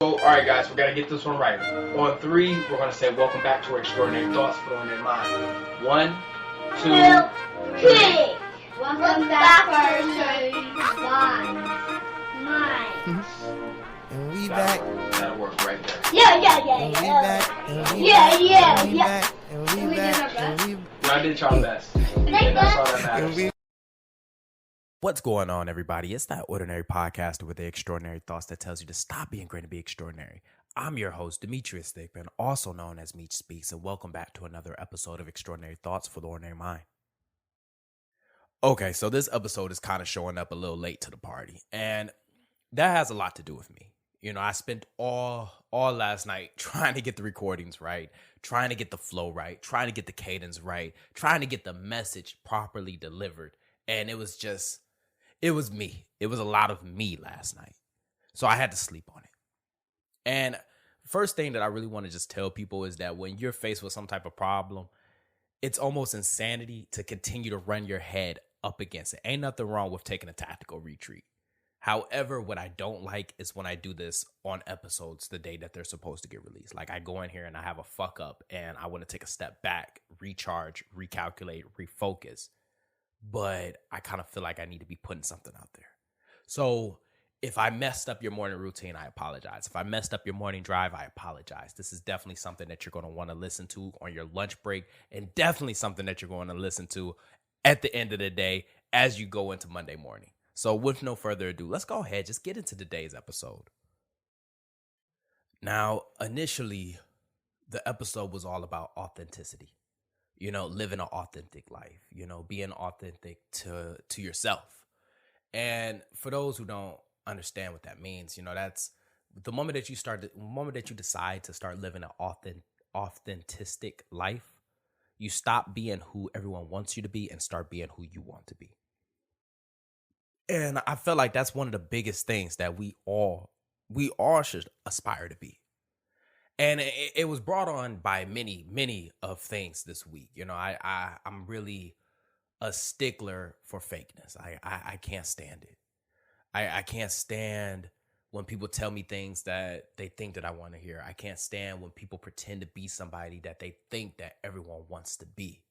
So, all right, guys, we got to get this one right. On three, we're going to say, welcome back to our Extraordinary Thoughts for on their mind. 1, 2, 3. Welcome back to our mind. And we back. That'll work right there. Yeah. And we back. And we Yeah. back. And we back. And we Y'all did y'all best. And that's all that matters. What's going on, everybody? It's that ordinary podcaster with the extraordinary thoughts that tells you to stop being great and be extraordinary. I'm your host, Demetrius, Thigpen, also known as Meech Speaks, and welcome back to another episode of Extraordinary Thoughts for the Ordinary Mind. Okay, so this episode is kind of showing up a little late to the party, and that has a lot to do with me. You know, I spent all last night trying to get the recordings right, trying to get the flow right, trying to get the cadence right, trying to get the message properly delivered, and it was me. It was a lot of me last night. So I had to sleep on it. And first thing that I really want to just tell people is that when you're faced with some type of problem, it's almost insanity to continue to run your head up against it. Ain't nothing wrong with taking a tactical retreat. However, what I don't like is when I do this on episodes the day that they're supposed to get released. Like I go in here and I have a fuck up and I want to take a step back, recharge, recalculate, refocus. But I kind of feel like I need to be putting something out there. So if I messed up your morning routine, I apologize. If I messed up your morning drive, I apologize. This is definitely something that you're going to want to listen to on your lunch break, and definitely something that you're going to listen to at the end of the day as you go into Monday morning. So with no further ado, let's go ahead, just get into today's episode. Now, initially, the episode was all about authenticity. You know, living an authentic life, you know, being authentic to yourself. And for those who don't understand what that means, you know, that's the moment that you decide to start living an authentic life, you stop being who everyone wants you to be and start being who you want to be. And I feel like that's one of the biggest things that we all should aspire to be. And it was brought on by many of things this week. You know, I'm really a stickler for fakeness. I can't stand it. I can't stand when people tell me things that they think that I want to hear. I can't stand when people pretend to be somebody that they think that everyone wants to be.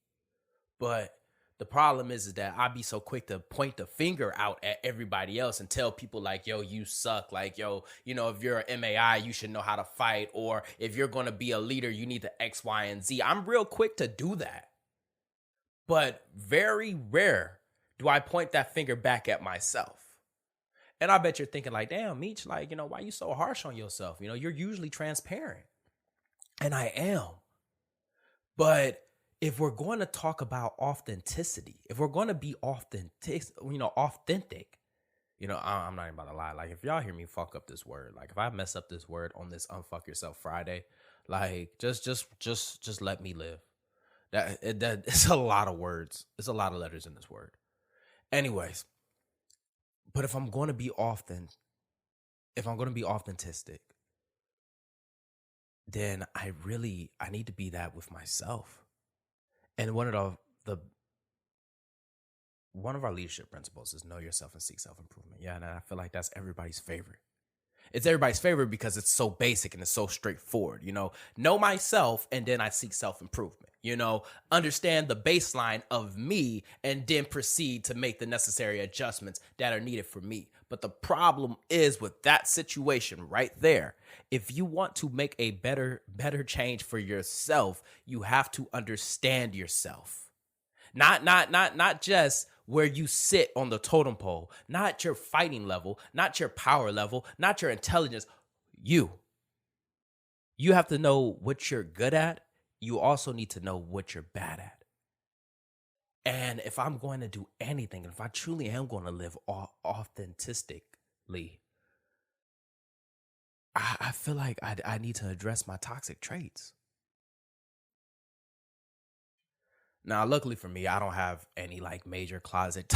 But the problem is that I be so quick to point the finger out at everybody else and tell people like, yo, you suck. Like, yo, you know, if you're an MAI, you should know how to fight. Or if you're going to be a leader, you need the X, Y, and Z. I'm real quick to do that. But very rare do I point that finger back at myself. And I bet you're thinking like, damn, Meech, like, you know, why you so harsh on yourself? You know, you're usually transparent. And I am. But if we're going to talk about authenticity, if we're going to be authentic, I'm not even about to lie. Like, if y'all hear me fuck up this word, like if I mess up this word on this Unfuck Yourself Friday, like just let me live. That it's a lot of words. It's a lot of letters in this word. Anyways, but if I'm going to be authentic, then I need to be that with myself. And one of our leadership principles is know yourself and seek self-improvement. Yeah, and I feel like that's everybody's favorite. It's everybody's favorite because it's so basic and it's so straightforward. You know myself and then I seek self-improvement. You know, understand the baseline of me and then proceed to make the necessary adjustments that are needed for me. But the problem is with that situation right there, if you want to make a better change for yourself, you have to understand yourself. Not just where you sit on the totem pole, not your fighting level, not your power level, not your intelligence. You have to know what you're good at. You also need to know what you're bad at. And if I'm going to do anything, and if I truly am going to live authentically, I feel like I need to address my toxic traits. Now, luckily for me, I don't have any like major closet.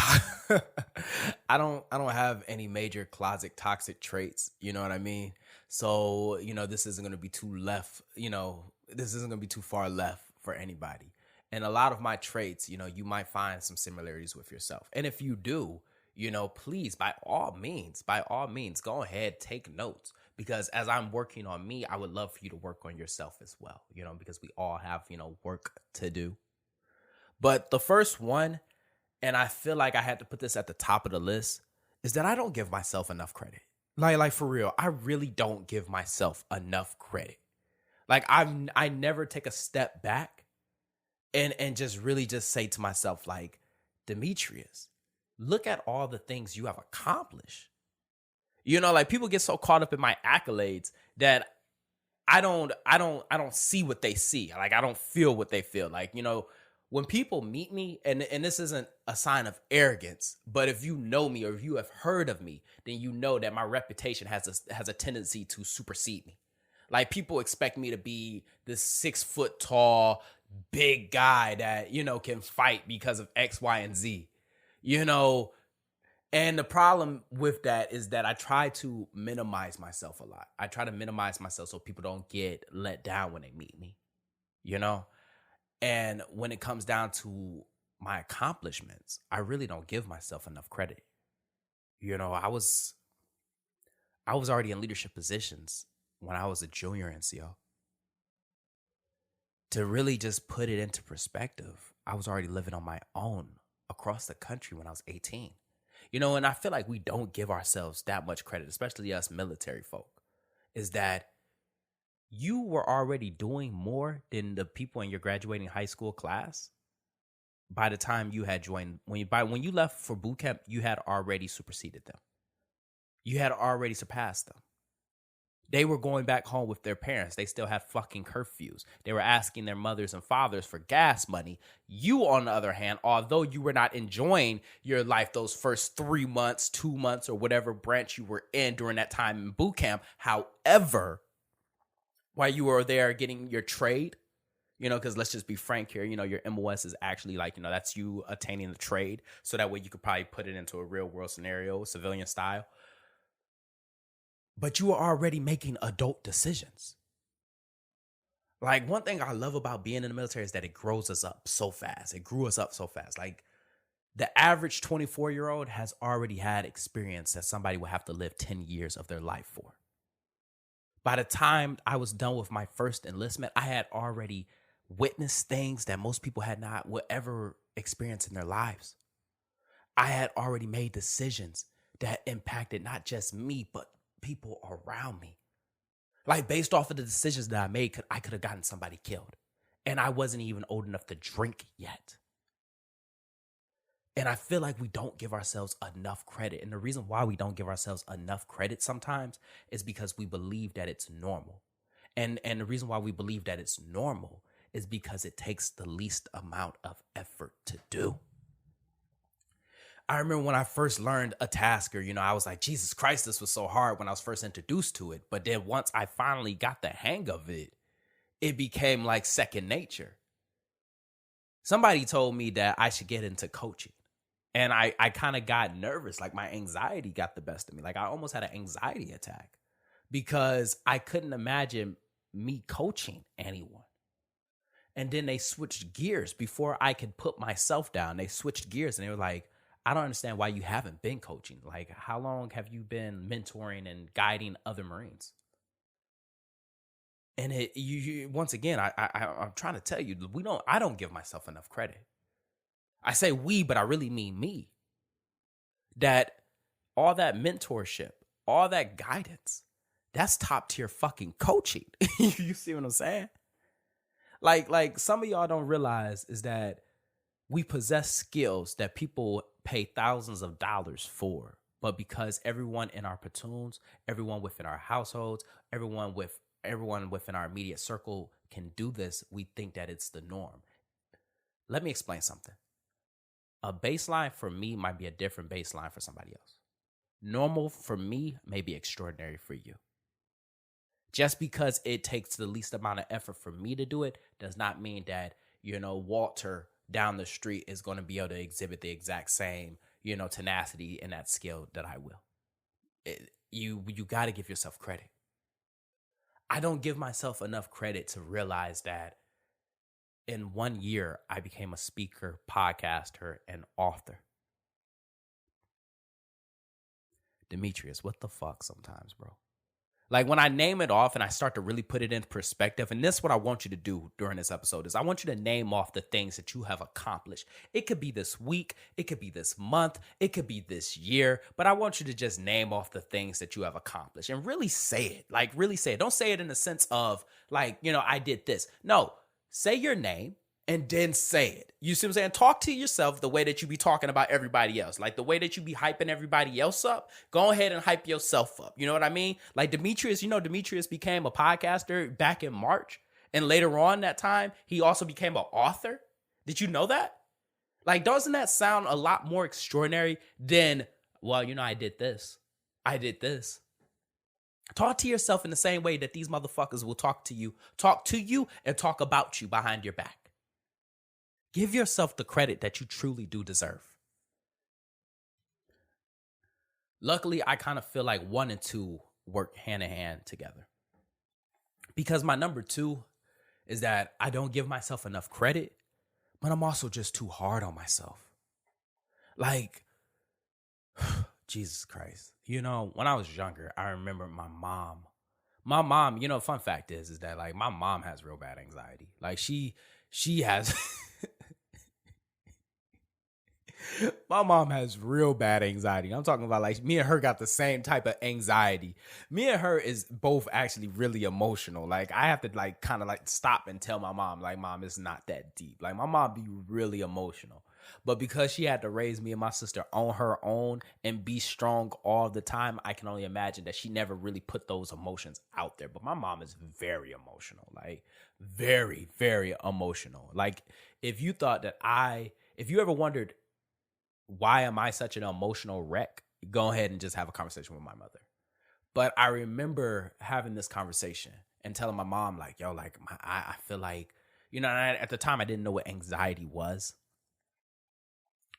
I don't have any major closet toxic traits. You know what I mean? So, you know, this isn't going to be too left. You know, this isn't going to be too far left for anybody. And a lot of my traits, you know, you might find some similarities with yourself. And if you do, you know, please, by all means, go ahead, take notes. Because as I'm working on me, I would love for you to work on yourself as well, because we all have, work to do. But the first one, and I feel like I had to put this at the top of the list, is that I don't give myself enough credit. Like for real, I really don't give myself enough credit. Like I never take a step back and just really just say to myself, like, Demetrius, look at all the things you have accomplished. Like people get so caught up in my accolades that I don't see what they see. Like I don't feel what they feel. Like, when people meet me, and this isn't a sign of arrogance, but if you know me or if you have heard of me, then you know that my reputation has a tendency to supersede me. Like people expect me to be this 6 foot tall, big guy that, can fight because of X, Y, and Z, And the problem with that is that I try to minimize myself a lot. I try to minimize myself so people don't get let down when they meet me, And when it comes down to my accomplishments, I really don't give myself enough credit. I was already in leadership positions when I was a junior NCO. To really just put it into perspective, I was already living on my own across the country when I was 18. And I feel like we don't give ourselves that much credit, especially us military folk, is that you were already doing more than the people in your graduating high school class by the time you had joined. When you left for boot camp, you had already superseded them. You had already surpassed them. They were going back home with their parents. They still had fucking curfews. They were asking their mothers and fathers for gas money. You, on the other hand, although you were not enjoying your life those first 3 months, 2 months, or whatever branch you were in during that time in boot camp, however, while you were there getting your trade, because let's just be frank here, your MOS is actually like, that's you attaining the trade. So that way you could probably put it into a real world scenario, civilian style. But you are already making adult decisions. Like one thing I love about being in the military is that it grows us up so fast. It grew us up so fast. Like the average 24-year-old has already had experience that somebody would have to live 10 years of their life for. By the time I was done with my first enlistment, I had already witnessed things that most people had not would ever experience in their lives. I had already made decisions that impacted not just me, but people around me. Like based off of the decisions that I made, I could have gotten somebody killed. And I wasn't even old enough to drink yet. And I feel like we don't give ourselves enough credit. And the reason why we don't give ourselves enough credit sometimes is because we believe that it's normal. And the reason why we believe that it's normal is because it takes the least amount of effort to do. I remember when I first learned a tasker, I was like, Jesus Christ, this was so hard when I was first introduced to it. But then once I finally got the hang of it, it became like second nature. Somebody told me that I should get into coaching. And I kind of got nervous. Like my anxiety got the best of me. Like I almost had an anxiety attack because I couldn't imagine me coaching anyone. And then they switched gears before I could put myself down. They switched gears and they were like, I don't understand why you haven't been coaching. Like, how long have you been mentoring and guiding other Marines? And you once again, I'm trying to tell you, I don't give myself enough credit. I say we, but I really mean me. That all that mentorship, all that guidance, that's top tier fucking coaching. You see what I'm saying? Like some of y'all don't realize is that we possess skills that people pay thousands of dollars for, but because everyone in our platoons, everyone within our households, everyone within our immediate circle can do this, we think that it's the norm. Let me explain something. A baseline for me might be a different baseline for somebody else. Normal for me may be extraordinary for you. Just because it takes the least amount of effort for me to do it does not mean that, Walter down the street is going to be able to exhibit the exact same, tenacity and that skill that I will. You got to give yourself credit. I don't give myself enough credit to realize that in 1 year, I became a speaker, podcaster, and author. Demetrius, what the fuck sometimes, bro? Like when I name it off and I start to really put it in perspective, and this is what I want you to do during this episode is I want you to name off the things that you have accomplished. It could be this week, it could be this month, it could be this year, but I want you to just name off the things that you have accomplished and really say it. Like really say it. Don't say it in the sense of like, I did this. No, say your name. And then say it. You see what I'm saying? Talk to yourself the way that you be talking about everybody else. Like the way that you be hyping everybody else up. Go ahead and hype yourself up. You know what I mean? Like Demetrius, Demetrius became a podcaster back in March. And later on that time, he also became an author. Did you know that? Like, doesn't that sound a lot more extraordinary than, well, I did this. I did this. Talk to yourself in the same way that these motherfuckers will talk to you and talk about you behind your back. Give yourself the credit that you truly do deserve. Luckily, I kind of feel like 1 and 2 work hand in hand together. Because my number 2 is that I don't give myself enough credit, but I'm also just too hard on myself. Like, Jesus Christ. When I was younger, I remember my mom, fun fact is that like my mom has real bad anxiety. Like she has... My mom has real bad anxiety. I'm talking about like me and her got the same type of anxiety. Me and her is both actually really emotional. Like I have to like kind of like stop and tell my mom, like, Mom, it's not that deep. Like my mom be really emotional. But because she had to raise me and my sister on her own and be strong all the time, I can only imagine that she never really put those emotions out there. But my mom is very emotional, like very, very emotional. Like if you ever wondered, why am I such an emotional wreck? Go ahead and just have a conversation with my mother. But I remember having this conversation and telling my mom, like, yo, like, I feel like, at the time I didn't know what anxiety was.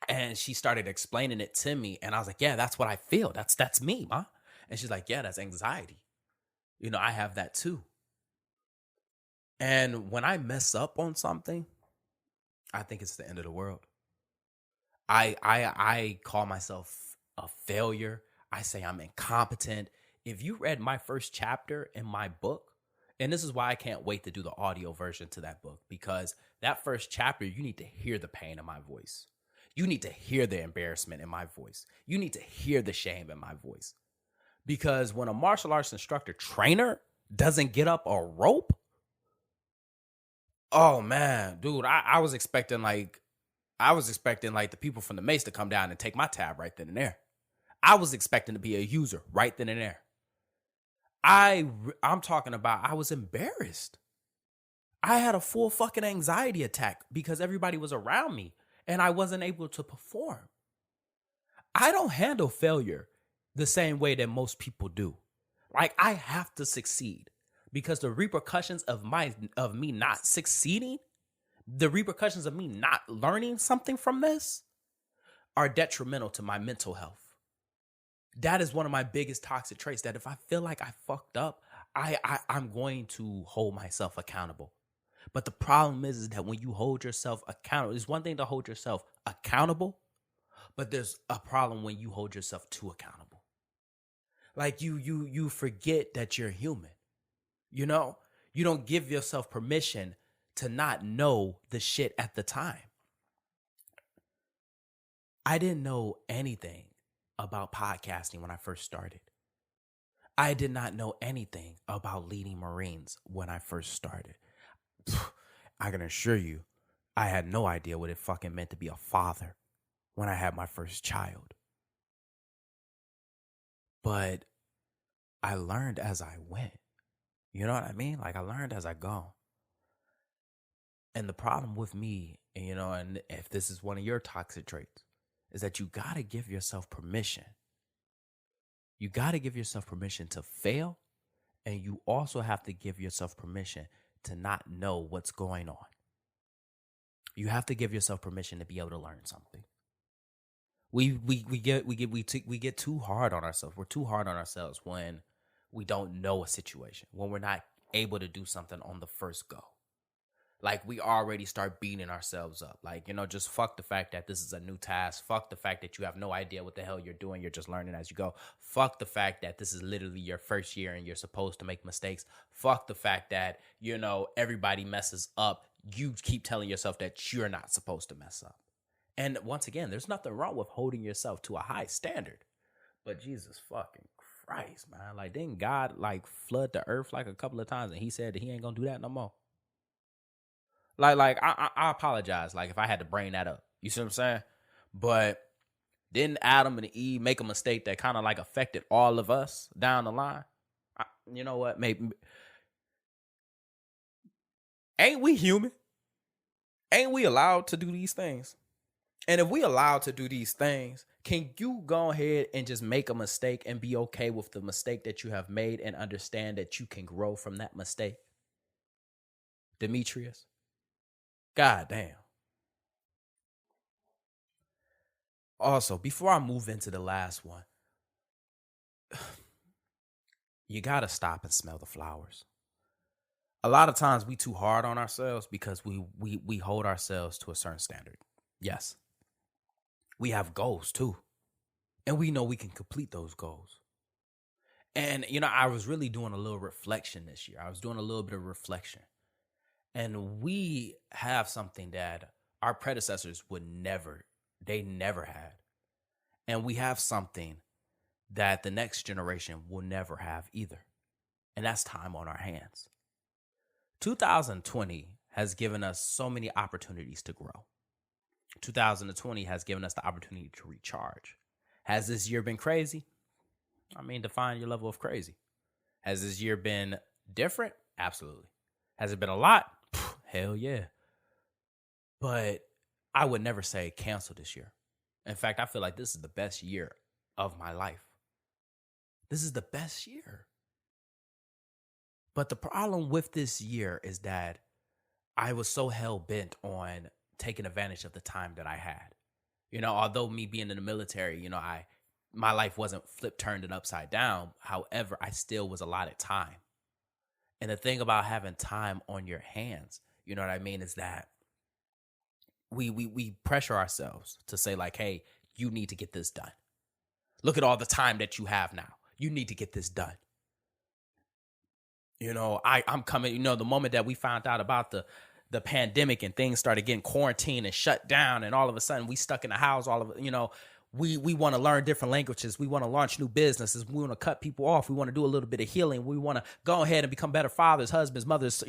And she started explaining it to me. And I was like, yeah, that's what I feel. That's me, Ma. And she's like, yeah, that's anxiety. I have that too. And when I mess up on something, I think it's the end of the world. I call myself a failure. I say I'm incompetent. If you read my first chapter in my book, and this is why I can't wait to do the audio version to that book, because that first chapter, you need to hear the pain in my voice. You need to hear the embarrassment in my voice. You need to hear the shame in my voice. Because when a martial arts instructor trainer doesn't get up a rope, oh man, dude, I was expecting the people from the Mace to come down and take my tab right then and there. I was expecting to be a user right then and there. I'm talking about I was embarrassed. I had a full fucking anxiety attack because everybody was around me and I wasn't able to perform. I don't handle failure the same way that most people do. Like I have to succeed because the repercussions of me not succeeding, the repercussions of me not learning something from this are detrimental to my mental health. That is one of my biggest toxic traits, that if I feel like I fucked up, I'm going to hold myself accountable. But the problem is that when you hold yourself accountable, it's one thing to hold yourself accountable, but there's a problem when you hold yourself too accountable. Like you forget that you're human. You don't give yourself permission to not know the shit at the time. I didn't know anything about podcasting when I first started. I did not know anything about leading Marines when I first started. I can assure you, I had no idea what it fucking meant to be a father when I had my first child. But I learned as I went. You know what I mean? Like I learned as I go. And the problem with me, and if this is one of your toxic traits, is that you got to give yourself permission. You got to give yourself permission to fail. And you also have to give yourself permission to not know what's going on. You have to give yourself permission to be able to learn something. We get too hard on ourselves. We're too hard on ourselves when we don't know a situation, when we're not able to do something on the first go. Like we already start beating ourselves up. Like, just fuck the fact that this is a new task. Fuck the fact that you have no idea what the hell you're doing. You're just learning as you go. Fuck the fact that this is literally your first year and you're supposed to make mistakes. Fuck the fact that, everybody messes up. You keep telling yourself that you're not supposed to mess up. And once again, there's nothing wrong with holding yourself to a high standard. But Jesus fucking Christ, man. Like, didn't God flood the earth like a couple of times and he said that he ain't gonna do that no more? I apologize, if I had to bring that up. You see what I'm saying? But didn't Adam and Eve make a mistake that kind of affected all of us down the line? You know what? Maybe. Ain't we human? Ain't we allowed to do these things? And if we allowed to do these things, can you go ahead and just make a mistake and be okay with the mistake that you have made and understand that you can grow from that mistake? Demetrius? God damn. Also, before I move into the last one, you got to stop and smell the flowers. A lot of times we too hard on ourselves because we hold ourselves to a certain standard. Yes. We have goals too. And we know we can complete those goals. And, I was really doing a little reflection this year. I was doing a little bit of reflection. And we have something that our predecessors never had. And we have something that the next generation will never have either. And that's time on our hands. 2020 has given us so many opportunities to grow. 2020 has given us the opportunity to recharge. Has this year been crazy? Define your level of crazy. Has this year been different? Absolutely. Has it been a lot? Hell yeah. But I would never say cancel this year. In fact, I feel like this is the best year of my life. This is the best year. But the problem with this year is that I was so hell-bent on taking advantage of the time that I had. Although me being in the military, my life wasn't turned and upside down. However, I still was allotted time. And the thing about having time on your hands, is that we pressure ourselves to say hey, you need to get this done. Look at all the time that you have now. You need to get this done. I'm coming, the moment that we found out about the pandemic and things started getting quarantined and shut down and all of a sudden we stuck in the house, we want to learn different languages. We want to launch new businesses. We want to cut people off. We want to do a little bit of healing. We want to go ahead and become better fathers, husbands, mothers.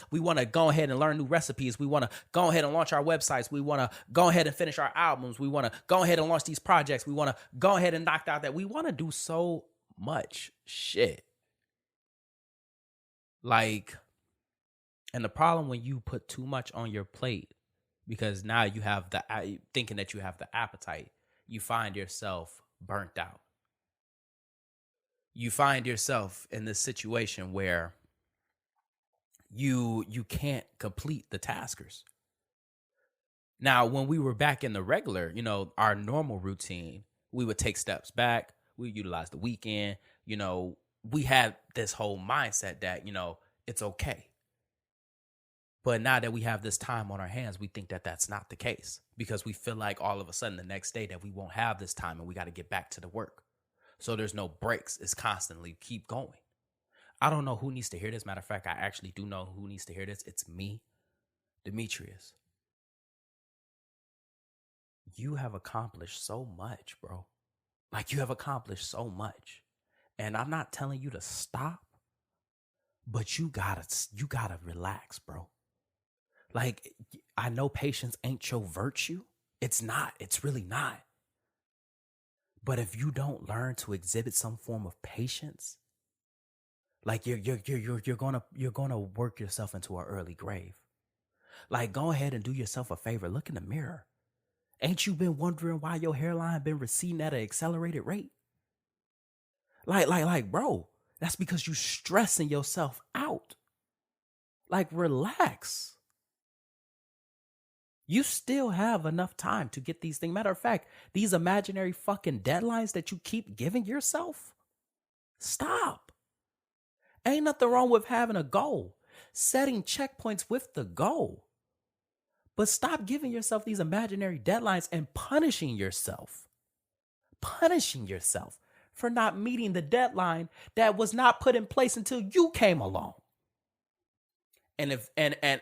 We want to go ahead and learn new recipes. We want to go ahead and launch our websites. We want to go ahead and finish our albums. We want to go ahead and launch these projects. We want to go ahead and knock out that. We want to do so much shit. And the problem when you put too much on your plate, because now you have thinking that you have the appetite, you find yourself burnt out. You find yourself in this situation where you can't complete the taskers. Now, when we were back in the regular, our normal routine, we would take steps back. We utilize the weekend. We had this whole mindset that, it's okay. But now that we have this time on our hands, we think that that's not the case because we feel like all of a sudden the next day that we won't have this time and we got to get back to the work. So there's no breaks. It's constantly keep going. I don't know who needs to hear this. Matter of fact, I actually do know who needs to hear this. It's me, Demetrius. You have accomplished so much, bro. You have accomplished so much. And I'm not telling you to stop, but you gotta relax, bro. I know patience ain't your virtue. It's not. It's really not. But if you don't learn to exhibit some form of patience, you're gonna work yourself into an early grave. Go ahead and do yourself a favor. Look in the mirror. Ain't you been wondering why your hairline been receding at an accelerated rate? Bro, that's because you stressing yourself out. Relax. You still have enough time to get these things. Matter of fact, these imaginary fucking deadlines that you keep giving yourself, stop. Ain't nothing wrong with having a goal, setting checkpoints with the goal. But stop giving yourself these imaginary deadlines and punishing yourself. Punishing yourself for not meeting the deadline that was not put in place until you came along. And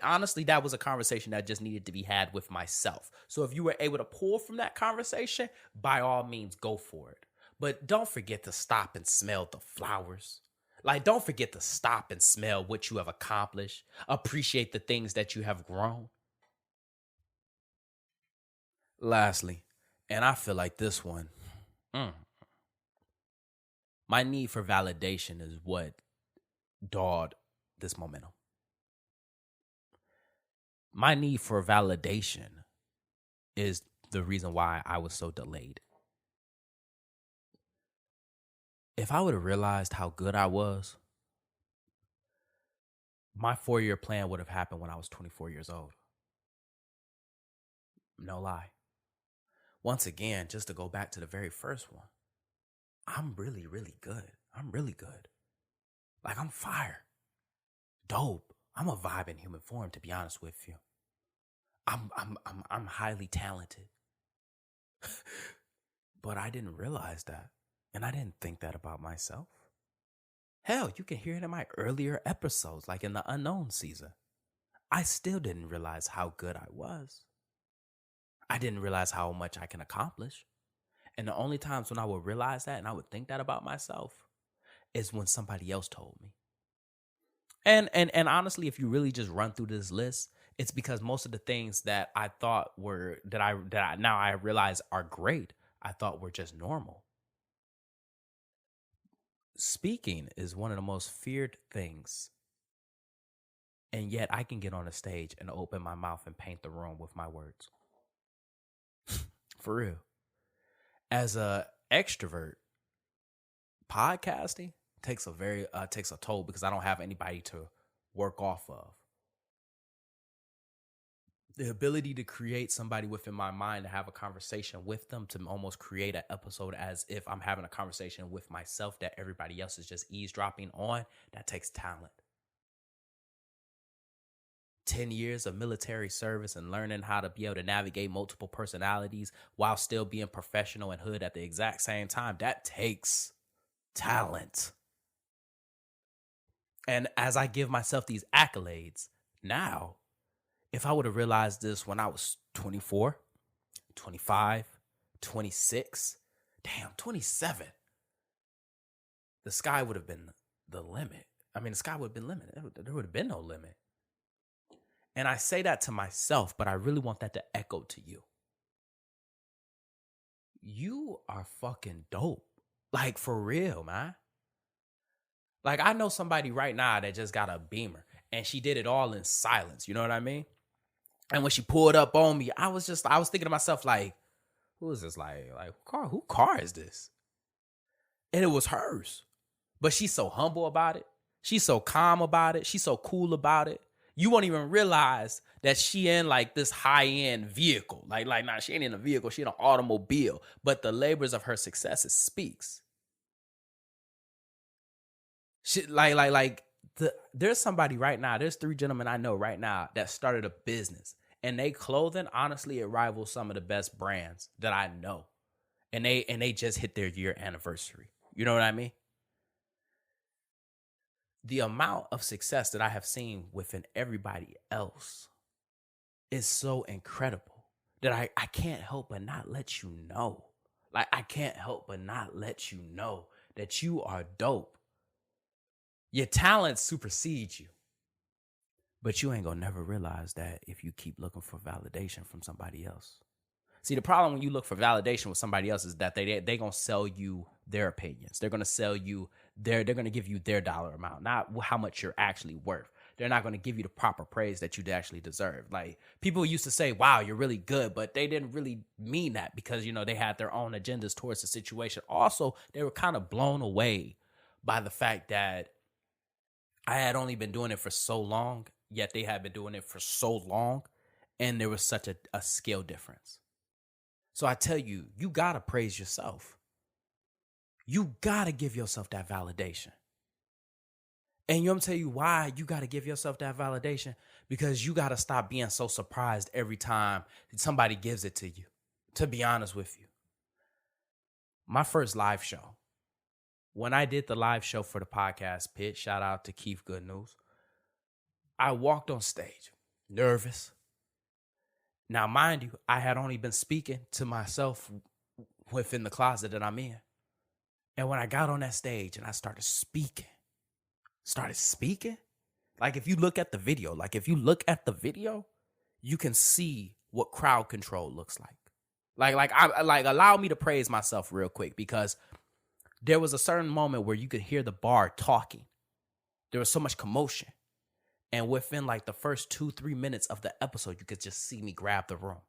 honestly, that was a conversation that just needed to be had with myself. So if you were able to pull from that conversation, by all means, go for it. But don't forget to stop and smell the flowers. Like, don't forget to stop and smell what you have accomplished. Appreciate the things that you have grown. Lastly, and I feel like this one, my need for validation is what dawed this momentum. My need for validation is the reason why I was so delayed. If I would have realized how good I was, my 4-year plan would have happened when I was 24 years old. No lie. Once again, just to go back to the very first one, I'm really, really good. I'm really good. Like, I'm fire. Dope. I'm a vibe in human form, to be honest with you. I'm highly talented. But I didn't realize that. And I didn't think that about myself. Hell, you can hear it in my earlier episodes, like in the Unknown season. I still didn't realize how good I was. I didn't realize how much I can accomplish. And the only times when I would realize that and I would think that about myself is when somebody else told me. And honestly, if you really just run through this list, it's because most of the things that I thought were that I now I realize are great, I thought were just normal. Speaking is one of the most feared things. And yet I can get on a stage and open my mouth and paint the room with my words. For real. As a extrovert, podcasting takes a toll because I don't have anybody to work off of. The ability to create somebody within my mind to have a conversation with them, to almost create an episode as if I'm having a conversation with myself that everybody else is just eavesdropping on, that takes talent. 10 years of military service and learning how to be able to navigate multiple personalities while still being professional and hood at the exact same time, that takes talent. And as I give myself these accolades, now, if I would have realized this when I was 24, 25, 26, 27, the sky would have been the limit. I mean, the sky would have been limited. There would have been no limit. And I say that to myself, but I really want that to echo to you. You are fucking dope. Like, for real, man. Like, I know somebody right now that just got a Beamer and she did it all in silence. You know what I mean? And when she pulled up on me, I was thinking to myself, like, who is this? Like who car is this? And it was hers. But she's so humble about it. She's so calm about it. She's so cool about it. You won't even realize that she in like this high-end vehicle. Like, nah, she ain't in a vehicle. She in an automobile. But the labors of her success, it speaks. She, there's somebody right now. There's 3 gentlemen I know right now that started a business. And they clothing, honestly, it rivals some of the best brands that I know. And they just hit their year anniversary. You know what I mean? The amount of success that I have seen within everybody else is so incredible that I can't help but not let you know. Like, I can't help but not let you know that you are dope. Your talents supersede you. But you ain't gonna never realize that if you keep looking for validation from somebody else. See, the problem when you look for validation with somebody else is that they gonna sell you their opinions. They're gonna sell you they're gonna give you their dollar amount, not how much you're actually worth. They're not gonna give you the proper praise that you actually deserve. Like, people used to say, wow, you're really good, but they didn't really mean that because, you know, they had their own agendas towards the situation. Also, they were kind of blown away by the fact that I had only been doing it for so long, yet they had been doing it for so long, and there was such a scale difference. So I tell you, you gotta praise yourself. You gotta give yourself that validation. And I'm going to tell you why you got to give yourself that validation, because you got to stop being so surprised every time somebody gives it to you, to be honest with you. My first live show, when I did the live show for the podcast pitch, shout out to Keith Good News, I walked on stage, nervous. Now, mind you, I had only been speaking to myself within the closet that I'm in. And when I got on that stage and I started speaking, like if you look at the video, you can see what crowd control looks like. Like allow me to praise myself real quick, because there was a certain moment where you could hear the bar talking. There was so much commotion. And within like the first 2-3 minutes of the episode, you could just see me grab the room.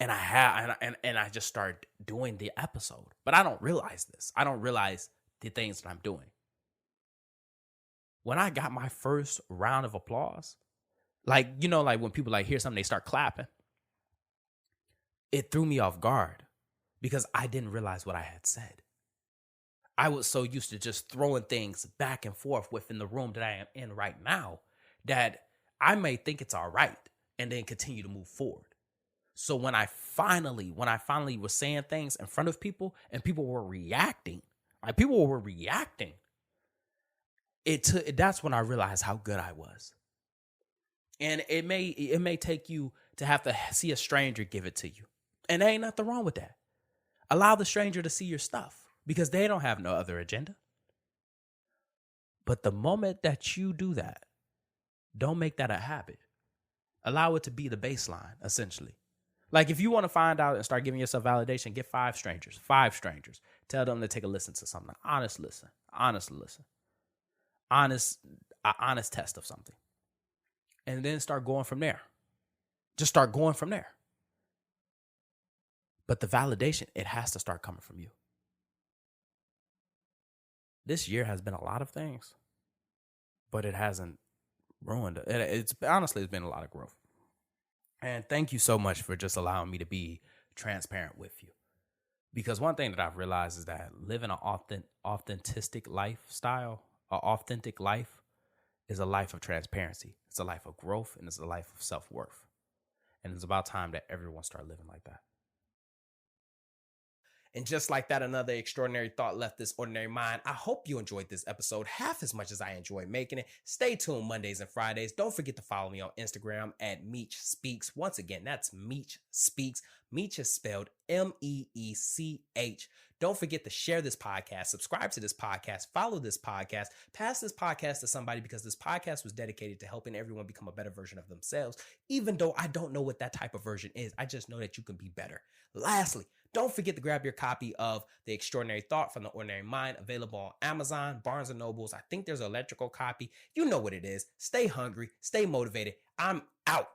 And I just started doing the episode. But I don't realize this. I don't realize the things that I'm doing. When I got my first round of applause, like, you know, like when people like hear something, they start clapping. It threw me off guard because I didn't realize what I had said. I was so used to just throwing things back and forth within the room that I am in right now that I may think it's all right and then continue to move forward. So when I finally was saying things in front of people and people were reacting, that's when I realized how good I was. And it may take you to have to see a stranger give it to you. And there ain't nothing wrong with that. Allow the stranger to see your stuff because they don't have no other agenda. But the moment that you do that, don't make that a habit. Allow it to be the baseline, essentially. Like if you want to find out and start giving yourself validation, get 5 strangers. Tell them to take a listen to something. Honest listen. Honest test of something. And then start going from there. Just start going from there. But the validation, it has to start coming from you. This year has been a lot of things, but it hasn't ruined it. It's honestly, it's been a lot of growth. And thank you so much for just allowing me to be transparent with you. Because one thing that I've realized is that living an authentic lifestyle, an authentic life, is a life of transparency. It's a life of growth, and it's a life of self-worth. And it's about time that everyone start living like that. And just like that, another extraordinary thought left this ordinary mind. I hope you enjoyed this episode half as much as I enjoyed making it. Stay tuned Mondays and Fridays. Don't forget to follow me on Instagram at Meech Speaks. Once again, that's Meech Speaks. Meech is spelled M-E-E-C-H. Don't forget to share this podcast, subscribe to this podcast, follow this podcast, pass this podcast to somebody, because this podcast was dedicated to helping everyone become a better version of themselves. Even though I don't know what that type of version is, I just know that you can be better. Lastly, don't forget to grab your copy of The Extraordinary Thought from the Ordinary Mind, available on Amazon, Barnes & Nobles. I think there's an electrical copy. You know what it is. Stay hungry, stay motivated. I'm out.